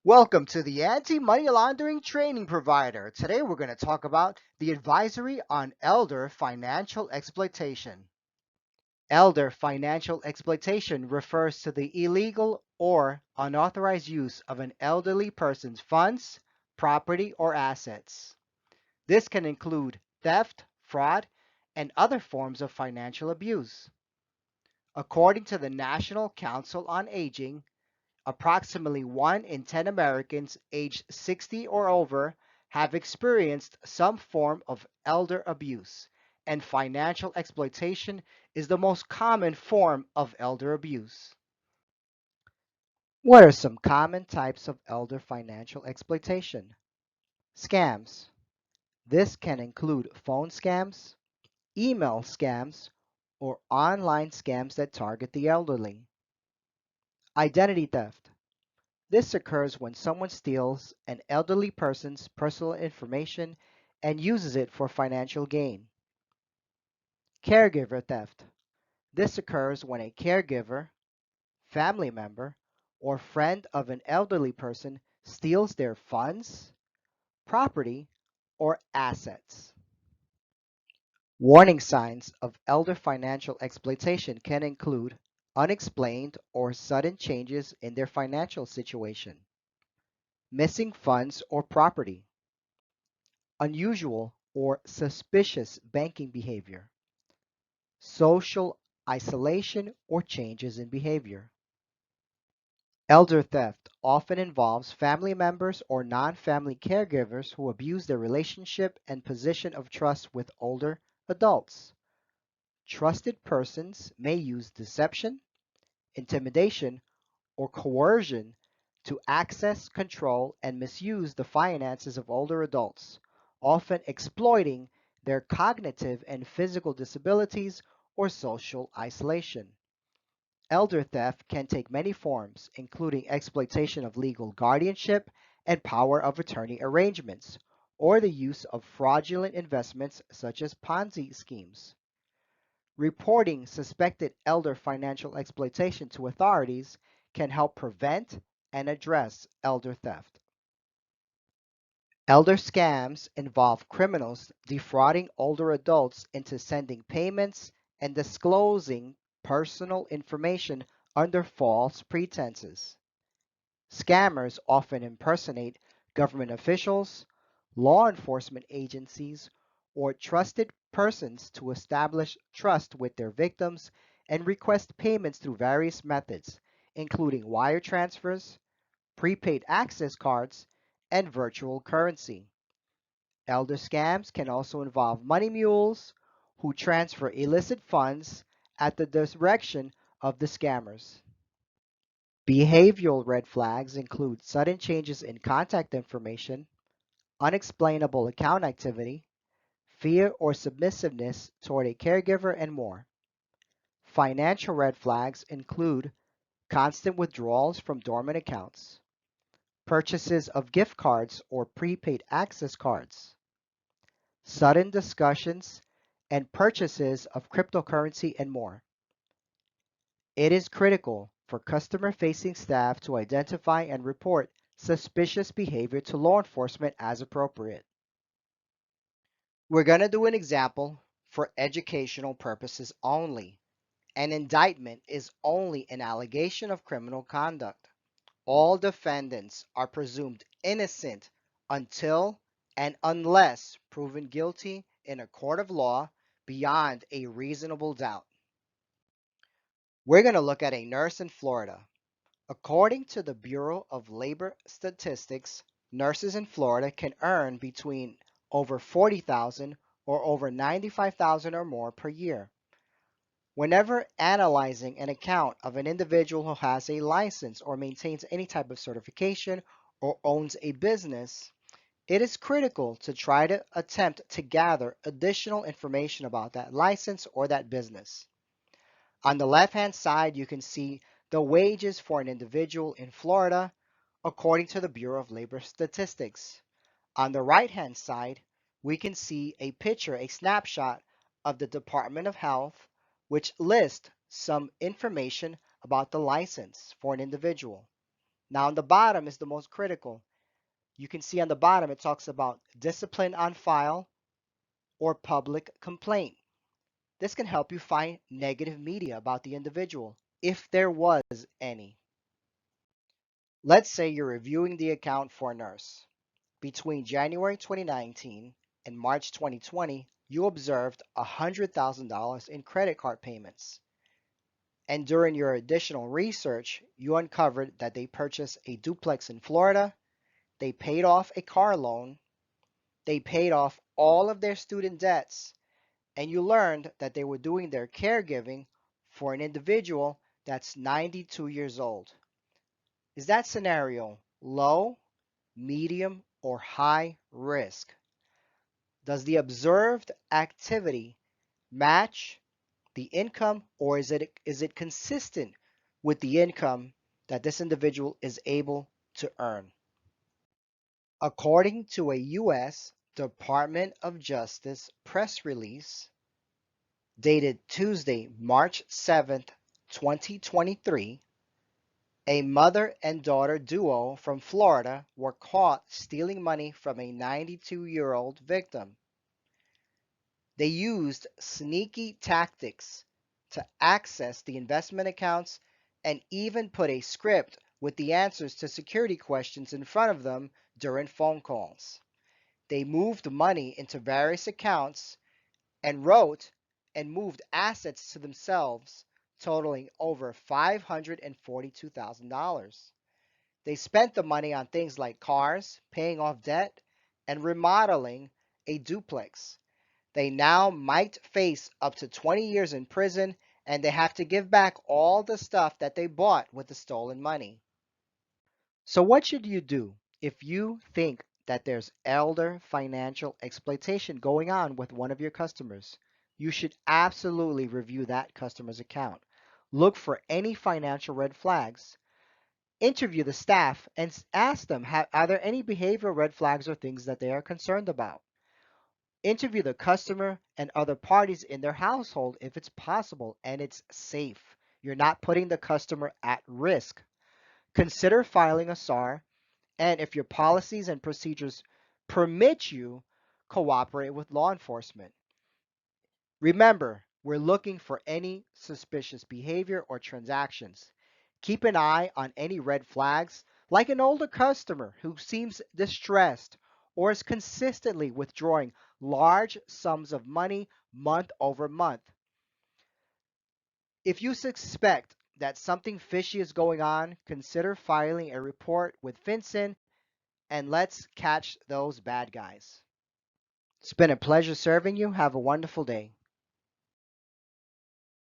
Welcome to the Anti-Money Laundering Training Provider. Today we're going to talk about the advisory on elder financial exploitation. Elder financial exploitation refers to the illegal or unauthorized use of an elderly person's funds, property, or assets. This can include theft, fraud, and other forms of financial abuse. According to the National Council on Aging, approximately 1 in 10 Americans aged 60 or over have experienced some form of elder abuse, and financial exploitation is the most common form of elder abuse. What are some common types of elder financial exploitation? Scams. This can include phone scams, email scams, or online scams that target the elderly. Identity theft. This occurs when someone steals an elderly person's personal information and uses it for financial gain. Caregiver theft. This occurs when a caregiver, family member, or friend of an elderly person steals their funds, property, or assets. Warning signs of elder financial exploitation can include unexplained or sudden changes in their financial situation, missing funds or property, unusual or suspicious banking behavior, social isolation or changes in behavior. Elder theft often involves family members or non-family caregivers who abuse their relationship and position of trust with older adults. Trusted persons may use deception, intimidation, or coercion to access, control, and misuse the finances of older adults, often exploiting their cognitive and physical disabilities or social isolation. Elder theft can take many forms, including exploitation of legal guardianship and power of attorney arrangements, or the use of fraudulent investments such as Ponzi schemes. Reporting suspected elder financial exploitation to authorities can help prevent and address elder theft. Elder scams involve criminals defrauding older adults into sending payments and disclosing personal information under false pretenses. Scammers often impersonate government officials, law enforcement agencies, or trusted persons to establish trust with their victims and request payments through various methods, including wire transfers, prepaid access cards, and virtual currency. Elder scams can also involve money mules who transfer illicit funds at the direction of the scammers. Behavioral red flags include sudden changes in contact information, unexplainable account activity, fear or submissiveness toward a caregiver, and more. Financial red flags include constant withdrawals from dormant accounts, purchases of gift cards or prepaid access cards, sudden discussions and purchases of cryptocurrency, and more. It is critical for customer-facing staff to identify and report suspicious behavior to law enforcement as appropriate. We're going to do an example for educational purposes only. An indictment is only an allegation of criminal conduct. All defendants are presumed innocent until and unless proven guilty in a court of law beyond a reasonable doubt. We're going to look at a nurse in Florida. According to the Bureau of Labor Statistics, nurses in Florida can earn between over 40,000 or over 95,000 or more per year. Whenever analyzing an account of an individual who has a license or maintains any type of certification or owns a business, it is critical to try to attempt to gather additional information about that license or that business. On the left-hand side, you can see the wages for an individual in Florida according to the Bureau of Labor Statistics. On the right-hand side, we can see a picture, a snapshot of the Department of Health, which lists some information about the license for an individual. Now on the bottom is the most critical. You can see on the bottom it talks about discipline on file or public complaint. This can help you find negative media about the individual, if there was any. Let's say you're reviewing the account for a nurse. Between January 2019 and March 2020, you observed $100,000 in credit card payments. And during your additional research, you uncovered that they purchased a duplex in Florida, they paid off a car loan, they paid off all of their student debts, and you learned that they were doing their caregiving for an individual that's 92 years old. Is that scenario low, medium, or high risk? Does the observed activity match the income, or is it consistent with the income that this individual is able to earn? According to a U.S. Department of Justice press release dated Tuesday, March 7th, 2023, a mother and daughter duo from Florida were caught stealing money from a 92-year-old victim. They used sneaky tactics to access the investment accounts and even put a script with the answers to security questions in front of them during phone calls. They moved money into various accounts and wrote and moved assets to themselves totaling over $542,000. They spent the money on things like cars, paying off debt, and remodeling a duplex. They now might face up to 20 years in prison, and they have to give back all the stuff that they bought with the stolen money. So what should you do if you think that there's elder financial exploitation going on with one of your customers? You should absolutely review that customer's account. Look for any financial red flags. Interview the staff and ask them, are there any behavioral red flags or things that they are concerned about? Interview the customer and other parties in their household if it's possible and it's safe. You're not putting the customer at risk. Consider filing a SAR, and if your policies and procedures permit you, cooperate with law enforcement. Remember, we're looking for any suspicious behavior or transactions. Keep an eye on any red flags, like an older customer who seems distressed or is consistently withdrawing large sums of money month over month. If you suspect that something fishy is going on, consider filing a report with FinCEN and let's catch those bad guys. It's been a pleasure serving you. Have a wonderful day.